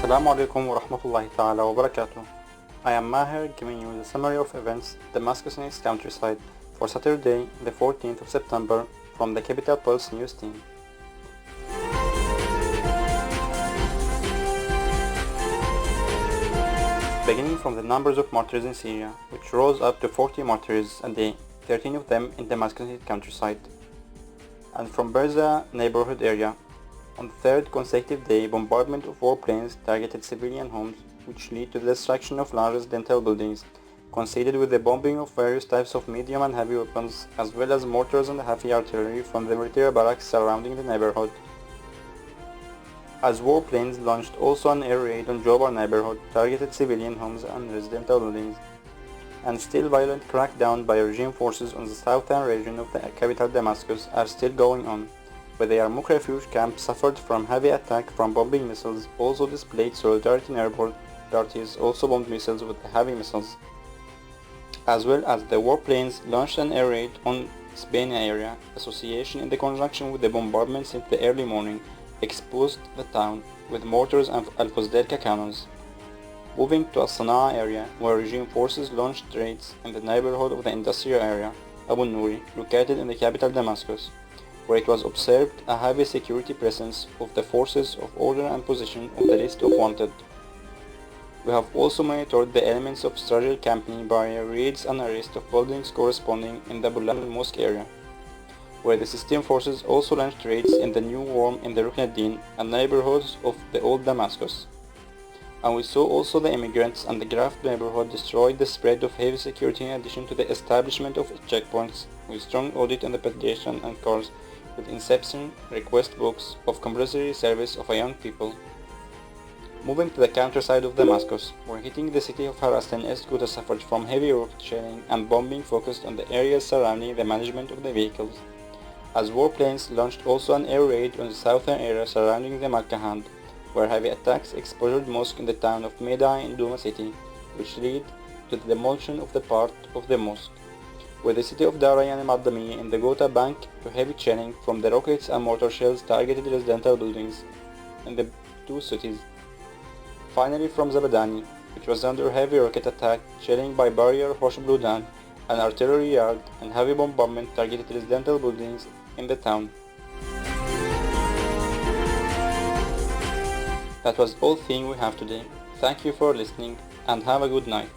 Assalamu alaikum wa rahmatullahi ta'ala wa barakatuh. I am Maher giving you the summary of events Damascus and its countryside for Saturday, the 14th of September from the Capital Pulse News team. Beginning from the numbers of martyrs in Syria, which rose up to 40 martyrs a day, 13 of them in Damascus and its countryside. And from برزة neighborhood area, on the third consecutive day, bombardment of warplanes targeted civilian homes, which led to the destruction of large residential buildings, coincided with the bombing of various types of medium and heavy weapons, as well as mortars and heavy artillery from the military barracks surrounding the neighborhood. As warplanes launched also an air raid on Jobar neighborhood, targeted civilian homes and residential buildings, and still violent crackdown by regime forces on the southern region of the capital Damascus are still going on, where the Yarmouk refuge camp suffered from heavy attack from bombing missiles, also displayed solidarity in airport parties, also bombed missiles with heavy missiles, as well as the warplanes launched an air raid on Spain area association in the conjunction with the bombardment since the early morning, exposed the town with mortars and Al-Fuzdelka cannons. Moving to الصناعة area, where regime forces launched raids in the neighborhood of the industrial area, Abu Nouri, located in the capital Damascus, where it was observed a heavy security presence of the forces of order and position on the list of wanted. We have also monitored the elements of strategic campaign by raids and arrest of buildings corresponding in the Bulal Mosque area, where the system forces also launched raids in the new Worm in the Rukn al-Din and neighborhoods of the old Damascus. And we saw also the immigrants and the Graf neighborhood destroyed the spread of heavy security in addition to the establishment of checkpoints with strong audit on the pedestrian and cars with inception request books of compulsory service of a young people. Moving to the countryside of Damascus, where hitting the city of Haras and East Ghouta suffered from heavy rocket shelling and bombing focused on the areas surrounding the management of the vehicles, as warplanes launched also an air raid on the southern area surrounding the Malkahand, where heavy attacks exploded mosque in the town of Medan in Duma city, which led to the demolition of the part of the mosque, where the city of Darayan al-Maddamiya in the Ghouta bank to heavy shelling from the rockets and mortar shells targeted residential buildings in the two cities. Finally from Zabadani, which was under heavy rocket attack, shelling by barrier Hosh Bludan, an artillery yard, and heavy bombardment targeted residential buildings in the town. That was all thing we have today. Thank you for listening and have a good night.